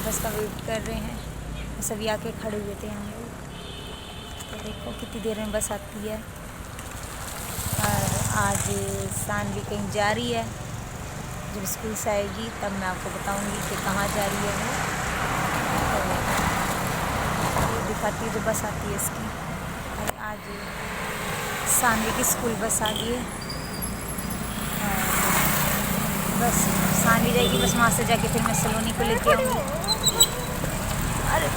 बस का वेट कर रहे हैं। सभी आके खड़े हुए थे हम लोग। तो देखो कितनी देर में बस आती है। और आज सानवी कहीं जा रही है। जब स्कूल से आएगी तब मैं आपको बताऊंगी कि कहाँ जा रही है वो। तो दिखाती है जब बस आती है इसकी। और आज सानवी की स्कूल बस आ गई है। बस सानवी जाएगी, बस वहाँ से जाके फिर मैं सलोनी को लेके आऊँगी। अरे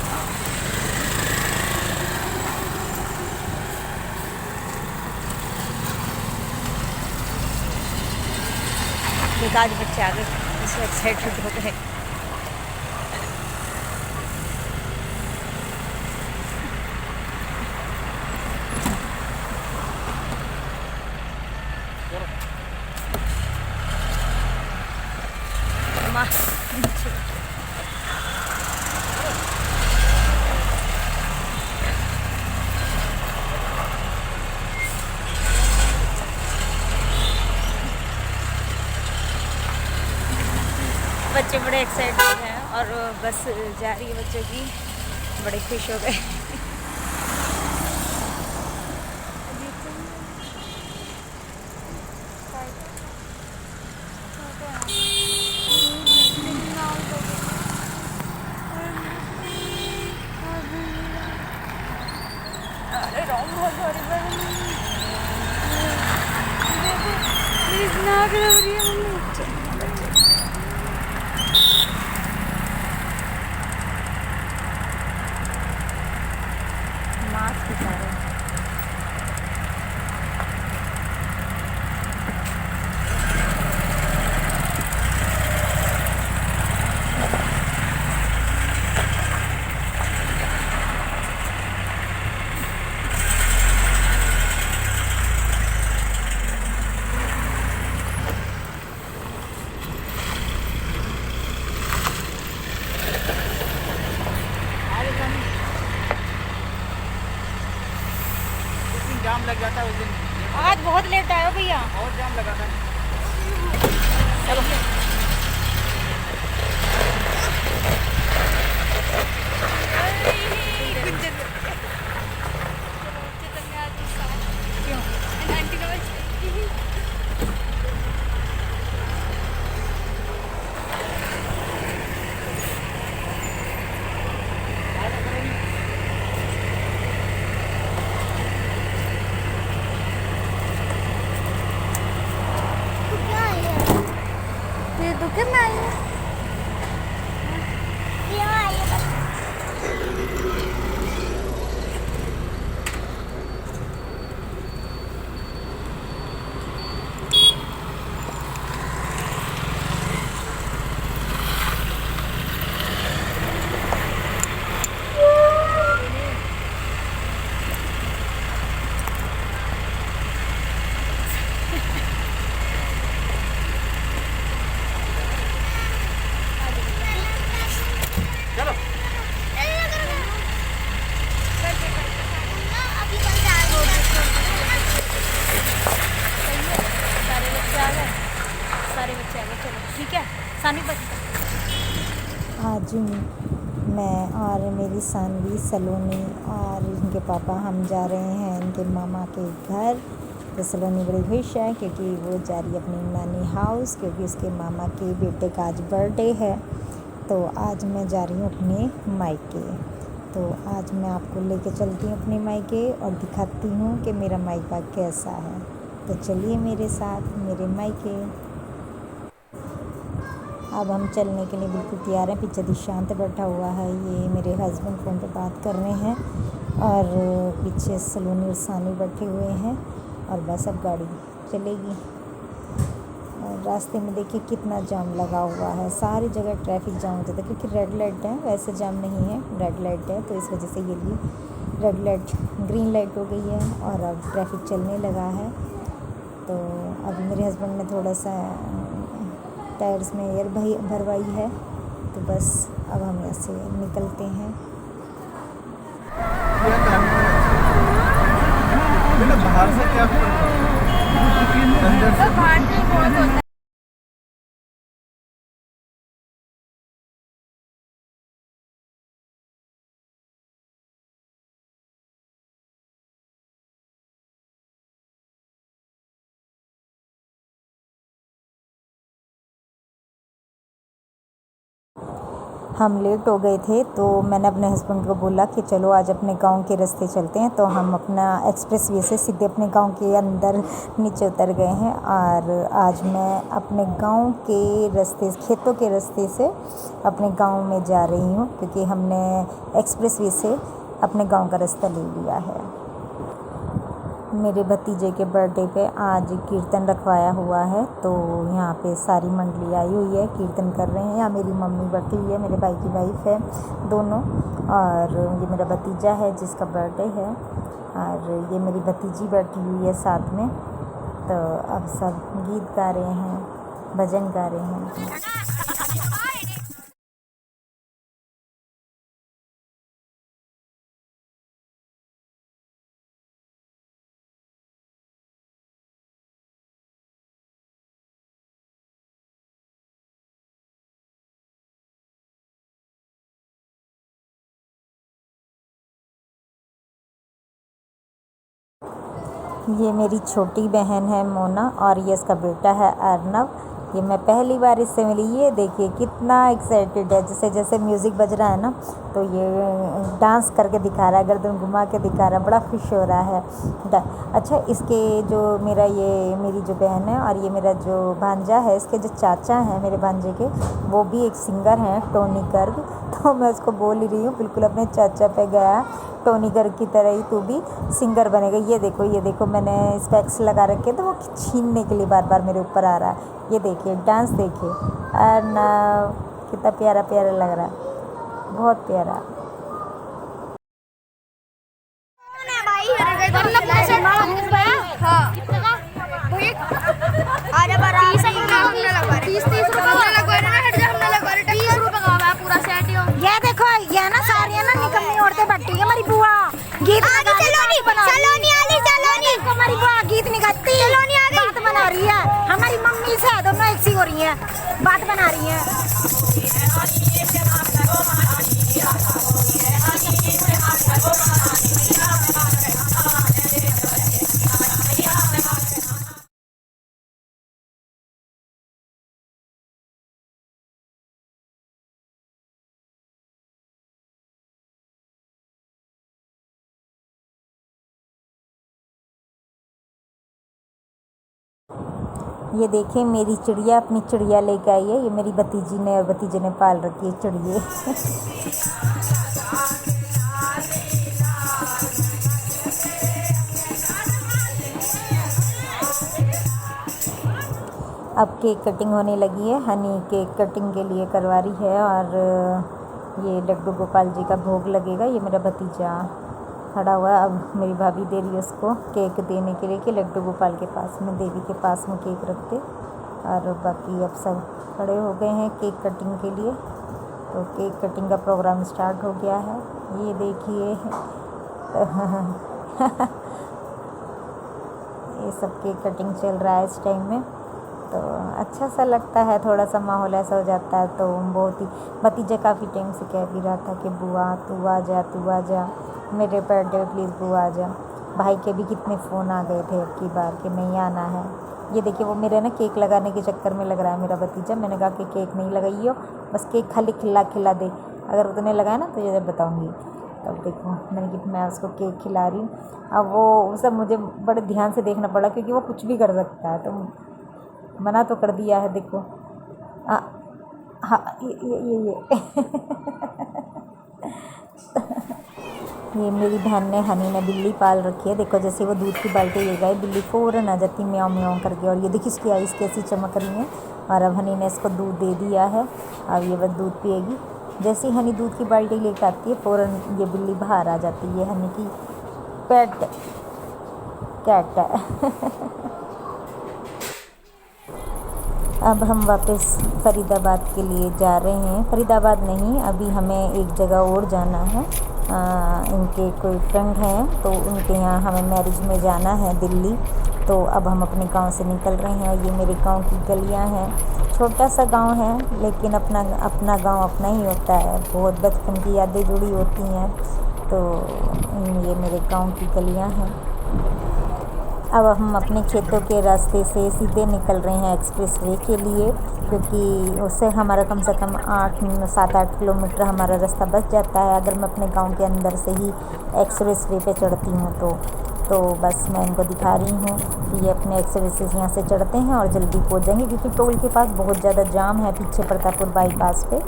देखा आज बच्चे आ गए, इसमें एक्साइटेड हो गए। बच्चे बड़े एक्साइटेड हैं और बस जा रही है बच्चों की, बड़े खुश हो गए। अरे रॉन्ग बहुत सॉरी प्लीज ना कर रही है मम्मी। मास्क दिखा रहे हैं। जाम लग जाता है उस दिन। आज बहुत लेट आए हो भैया। और जाम लगा था। चलो तो कितना आई है? सारे बच्चे आ गए। चलो ठीक है सानवी बच्चा। आज मैं और मेरी सानवी सलोनी और इनके पापा हम जा रहे हैं इनके मामा के घर। तो सलोनी बड़ी खुश है क्योंकि वो जा रही है अपनी नानी हाउस, क्योंकि उसके मामा के बेटे का आज बर्थडे है। तो आज मैं जा रही हूँ अपने मायके। तो आज मैं आपको लेके चलती हूँ अपने मायके और दिखाती हूँ कि मेरा मायका कैसा है। तो चलिए मेरे साथ मेरे मायके। अब हम चलने के लिए बिल्कुल तैयार हैं। पीछे दिशांत बैठा हुआ है, ये मेरे हस्बैंड फ़ोन पे बात कर रहे हैं और पीछे सलोनी और सानी बैठे हुए हैं। और बस अब गाड़ी चलेगी। और रास्ते में देखिए कितना जाम लगा हुआ है, सारी जगह ट्रैफिक जाम होता था क्योंकि रेड लाइट है, वैसे जाम नहीं है, रेड लाइट है। तो इस वजह से ये भी रेड लाइट ग्रीन लाइट हो गई है और अब ट्रैफिक चलने लगा है। तो अभी मेरे हस्बैंड ने थोड़ा सा टायर्स में एयर भरवाई है। तो बस अब हम यहाँ से निकलते हैं। बाहर से क्या अंदर से हम लेट हो गए थे, तो मैंने अपने हस्बैंड को बोला कि चलो आज अपने गांव के रास्ते चलते हैं। तो हम अपना एक्सप्रेस वे से सीधे अपने गांव के अंदर नीचे उतर गए हैं। और आज मैं अपने गांव के रास्ते, खेतों के रास्ते से अपने गांव में जा रही हूं, क्योंकि हमने एक्सप्रेस वे से अपने गांव का रास्ता ले लिया है। मेरे भतीजे के बर्थडे पे आज कीर्तन रखवाया हुआ है, तो यहाँ पे सारी मंडली आई हुई है, कीर्तन कर रहे हैं। यहाँ मेरी मम्मी बैठी हुई है, मेरे भाई की वाइफ है दोनों, और ये मेरा भतीजा है जिसका बर्थडे है, और ये मेरी भतीजी बैठी हुई है साथ में। तो अब सब गीत गा रहे हैं, भजन गा रहे हैं। ये मेरी छोटी बहन है मोना, और ये इसका बेटा है अर्नव। ये मैं पहली बार इससे मिली। ये देखिए कितना एक्साइटेड है, जैसे जैसे म्यूज़िक बज रहा है ना, तो ये डांस करके दिखा रहा है, गर्दन घुमा के दिखा रहा है, बड़ा खुश हो रहा है। अच्छा, इसके जो मेरी जो बहन है और ये मेरा जो भांजा है, इसके जो चाचा हैं मेरे भांजे के, वो भी एक सिंगर हैं, टोनी गर्ग। तो मैं उसको बोल ही रही हूँ, बिल्कुल अपने चाचा पे गया, टोनी गर्ग की तरह ही तू भी सिंगर बनेगा। ये देखो मैंने स्पेक्स लगा रखे, तो वो छीनने के लिए बार बार मेरे ऊपर आ रहा है। ये देखिए डांस देखिए, और ना कितना प्यारा प्यारा लग रहा है, बहुत प्यारा। ये देखो, ये ना सारी ना निकम्मी औरतें बैठी है। हमारी बुआ गीत हमारी बुआ गीत नहीं गाती, बात बना रही है। हमारी मम्मी से दोनों एक सी हो रही है, बात बना रही है। ये देखिए मेरी चिड़िया अपनी चिड़िया लेके आई है। ये मेरी भतीजी ने और भतीजे ने पाल रखी है चिड़िया। अब केक कटिंग होने लगी है। हनी केक कटिंग के लिए करवा रही है, और ये लड्डू गोपाल जी का भोग लगेगा। ये मेरा भतीजा खड़ा हुआ है। अब मेरी भाभी दे रही है उसको केक देने के लिए कि लड्डू गोपाल के पास में, देवी के पास में केक रखते। और बाकी अब सब खड़े हो गए हैं केक कटिंग के लिए। तो केक कटिंग का प्रोग्राम स्टार्ट हो गया है। ये देखिए ये सब केक कटिंग चल रहा है इस टाइम में। तो अच्छा सा लगता है, थोड़ा सा माहौल ऐसा हो जाता है। तो बहुत ही भतीजा काफ़ी टाइम से कह भी रहा था कि बुआ तू आ जा, मेरे बर्थडे प्लीज़ बुआ आ जा। भाई के भी कितने फ़ोन आ गए थे अब की बार कि नहीं आना है। ये देखिए वो मेरे ना केक लगाने के चक्कर में लग रहा है मेरा भतीजा। मैंने कहा कि केक नहीं लगाइयो, बस केक खाली खिला दे, अगर तूने लगाया ना तो ये बताऊँगी। तब देखो मैं उसको केक खिला रही हूँ। अब वो सब मुझे बड़े ध्यान से देखना पड़ा, क्योंकि वो कुछ भी कर सकता है। तो मना तो कर दिया है, देखो हाँ ये ये मेरी बहन ने, हनी ने बिल्ली पाल रखी है। देखो जैसे वो दूध की बाल्टी ले गए, बिल्ली फ़ौरन आ जाती म्याऊं म्याऊं करके। और ये देखिए इसकी आइज़ कैसी चमक रही है। और अब हनी ने इसको दूध दे दिया है, अब ये बस दूध पिएगी। जैसे ही हनी दूध की बाल्टी लेकर आती है, फ़ौरन ये बिल्ली बाहर आ जाती है। हनी की पेट कैट है। अब हम वापस फरीदाबाद के लिए जा रहे हैं। फरीदाबाद नहीं, अभी हमें एक जगह और जाना है। इनके कोई फ्रेंड हैं, तो उनके यहाँ हमें मैरिज में जाना है दिल्ली। तो अब हम अपने गांव से निकल रहे हैं। और ये मेरे गांव की गलियां हैं। छोटा सा गांव है, लेकिन अपना गांव अपना ही होता है। बहुत बचपन की यादें जुड़ी होती हैं। तो ये मेरे गांव की गलियां हैं। अब हम अपने खेतों के रास्ते से सीधे निकल रहे हैं एक्सप्रेस वे के लिए, क्योंकि उससे हमारा कम से कम 7-8 किलोमीटर हमारा रास्ता बच जाता है अगर मैं अपने गांव के अंदर से ही एक्सप्रेस वे पे चढ़ती हूँ तो बस मैं इनको दिखा रही हूँ कि ये अपने एक्सप्रेस यहाँ से चढ़ते हैं और जल्दी पहुँच जाएंगे, क्योंकि टोल के पास बहुत ज़्यादा जाम है पीछे प्रतापपुर बाईपास पे।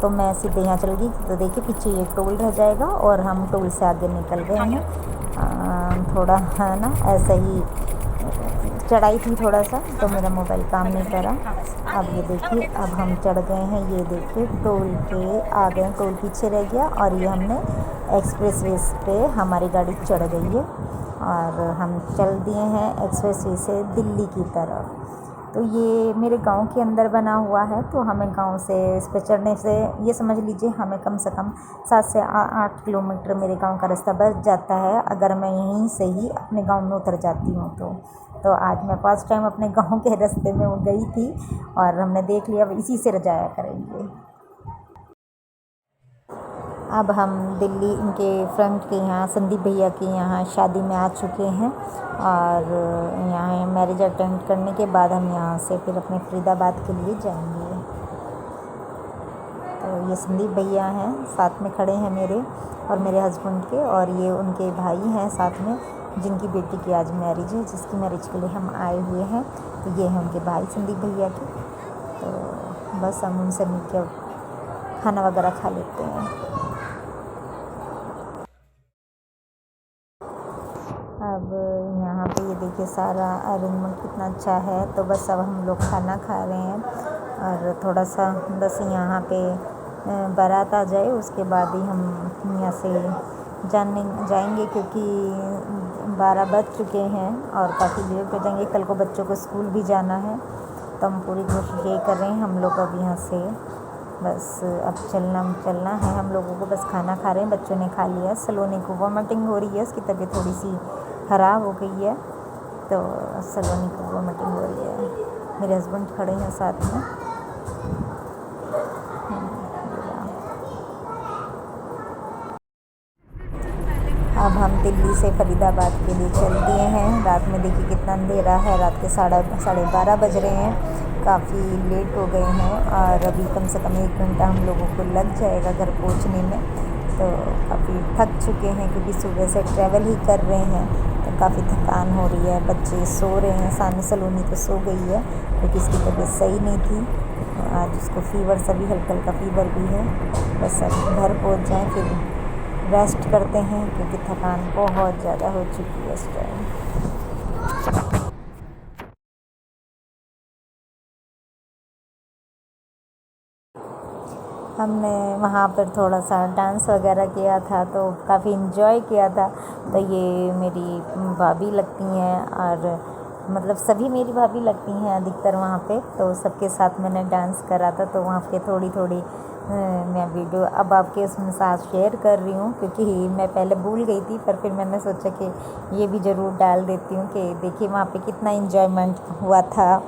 तो मैं सीधे यहाँ चल गई तो देखिए पीछे ये टोल रह जाएगा और हम टोल से आगे निकल गए हैं। थोड़ा है ना ऐसा ही चढ़ाई थी थोड़ा सा, तो मेरा मोबाइल काम नहीं करा। अब ये देखिए अब हम चढ़ गए हैं, ये देखिए टोल के आ गए, टोल पीछे रह गया और ये हमने एक्सप्रेस वे पे हमारी गाड़ी चढ़ गई है और हम चल दिए हैं एक्सप्रेस वे से दिल्ली की तरफ। तो ये मेरे गांव के अंदर बना हुआ है, तो हमें गांव से इस पे चढ़ने से ये समझ लीजिए हमें कम से कम 7 से 8 किलोमीटर मेरे गांव का रास्ता बच जाता है अगर मैं यहीं से ही अपने गांव में उतर जाती हूँ तो आज मैं फर्स्ट टाइम अपने गांव के रास्ते में गई थी और हमने देख लिया, अब इसी से जाया करेंगे। अब हम दिल्ली इनके फ्रेंड के यहाँ संदीप भैया के यहाँ शादी में आ चुके हैं और यहाँ मैरिज अटेंड करने के बाद हम यहाँ से फिर अपने फरीदाबाद के लिए जाएंगे। तो ये संदीप भैया हैं साथ में खड़े हैं मेरे और मेरे हस्बैंड के, और ये उनके भाई हैं साथ में जिनकी बेटी की आज मैरिज है, जिसकी मैरिज के लिए हम आए हुए हैं। तो ये हैं उनके भाई संदीप भैया के। तो बस हम उनसे मिलकर खाना वगैरह खा लेते हैं। अब यहाँ पे ये देखिए सारा अरेंजमेंट कितना अच्छा है। तो बस अब हम लोग खाना खा रहे हैं और थोड़ा सा बस यहाँ पे बारात आ जाए उसके बाद ही हम यहाँ से जाएंगे, क्योंकि 12 बज चुके हैं और काफ़ी लेट हो जाएंगे। कल को बच्चों को स्कूल भी जाना है, तो हम पूरी कोशिश यही कर रहे हैं हम लोग अब यहाँ से बस अब चलना है हम लोगों को। बस खाना खा रहे हैं, बच्चों ने खा लिया। सलोनी को वॉमिटिंग हो रही है, उसकी तबीयत थोड़ी सी ख़राब हो गई है, तो सलोनी को वॉमिटिंग हो रही है। मेरे हस्बैंड खड़े हैं साथ में। अब हम दिल्ली से फरीदाबाद के लिए चल दिए हैं। रात में देखिए कितना अंधेरा है, रात के 12:30 बज रहे हैं, काफ़ी लेट हो गए हैं और अभी कम से कम 1 घंटा हम लोगों को लग जाएगा घर पहुंचने में। तो काफ़ी थक चुके हैं क्योंकि सुबह से ट्रैवल ही कर रहे हैं, तो काफ़ी थकान हो रही है। बच्चे सो रहे हैं, सामने सलोनी तो सो गई है क्योंकि इसकी तबीयत सही नहीं थी, आज उसको फीवर सा भी हल्का हल्का फीवर भी है। बस अब घर पहुँच जाएँ फिर रेस्ट करते हैं क्योंकि थकान बहुत ज़्यादा हो चुकी है इस टाइम। हमने वहाँ पर थोड़ा सा डांस वगैरह किया था, तो काफ़ी इन्जॉय किया था। तो ये मेरी भाभी लगती हैं और मतलब सभी मेरी भाभी लगती हैं अधिकतर वहाँ पे, तो सबके साथ मैंने डांस करा था। तो वहाँ पे थोड़ी मैं वीडियो अब आपके उसमें साथ शेयर कर रही हूँ, क्योंकि मैं पहले भूल गई थी, पर फिर मैंने सोचा कि ये भी ज़रूर डाल देती हूँ कि देखिए वहाँ पे कितना इन्जॉयमेंट हुआ था।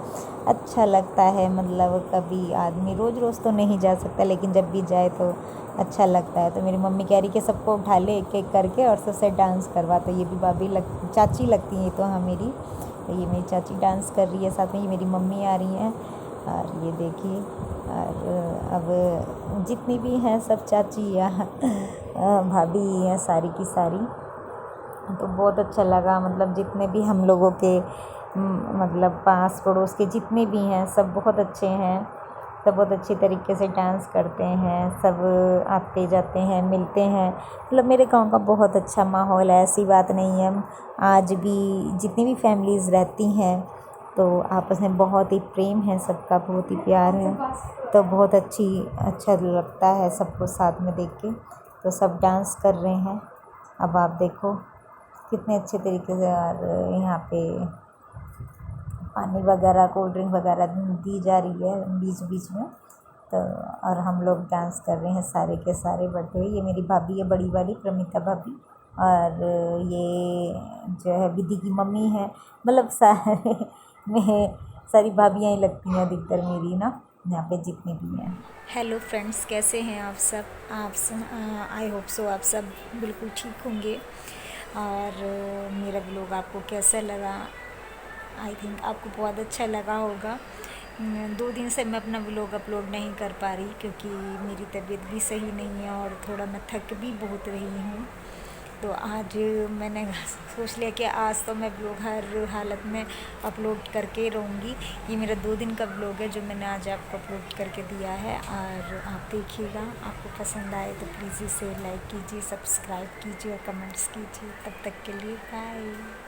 अच्छा लगता है, मतलब कभी आदमी रोज़ रोज़ तो नहीं जा सकता, लेकिन जब भी जाए तो अच्छा लगता है। तो मेरी मम्मी कह रही कि सबको उठा ले एक एक करके और सबसे डांस करवा। तो ये भी भाभी चाची लगती हैं तो हाँ मेरी, तो ये मेरी चाची डांस कर रही है, साथ में ये मेरी मम्मी आ रही हैं और ये देखिए। और अब जितनी भी हैं सब चाची या भाभी हैं सारी की सारी। तो बहुत अच्छा लगा, मतलब जितने भी हम लोगों के मतलब पास पड़ोस के जितने भी हैं सब बहुत अच्छे हैं, सब बहुत अच्छी तरीके से डांस करते हैं, सब आते जाते हैं मिलते हैं। मतलब मेरे गांव का बहुत अच्छा माहौल है, ऐसी बात नहीं है। आज भी जितनी भी फैमिलीज़ रहती हैं तो आपस में बहुत ही प्रेम है, सबका बहुत ही प्यार है। तो बहुत अच्छा लगता है सबको साथ में देख के। तो सब डांस कर रहे हैं, अब आप देखो कितने अच्छे तरीके से। और यहाँ पे पानी वगैरह कोल्ड ड्रिंक वगैरह दी जा रही है बीच बीच में। तो और हम लोग डांस कर रहे हैं सारे के सारे बैठे हुए। ये मेरी भाभी है बड़ी वाली प्रमिता भाभी, और ये जो है विधि की मम्मी है। मतलब सारे में सारी भाभियाँ ही लगती हैं अधिकतर मेरी ना, यहाँ पे जितनी भी हैं। हेलो फ्रेंड्स, कैसे हैं आप सब? आई होप सो आप सब बिल्कुल ठीक होंगे। और मेरा ब्लॉग आपको कैसा लगा? आई थिंक आपको बहुत अच्छा लगा होगा। 2 दिन से मैं अपना ब्लॉग अपलोड नहीं कर पा रही क्योंकि मेरी तबीयत भी सही नहीं है और थोड़ा मैं थक भी बहुत रही हूँ। तो आज मैंने सोच लिया कि आज तो मैं ब्लॉग हर हालत में अपलोड करके रहूँगी। ये मेरा 2 दिन का ब्लॉग है जो मैंने आज आपको अपलोड करके दिया है और आप देखिएगा। आपको पसंद आए तो प्लीज़ इसे लाइक कीजिए, सब्सक्राइब कीजिए और कमेंट्स कीजिए। तब तक के लिए बाय।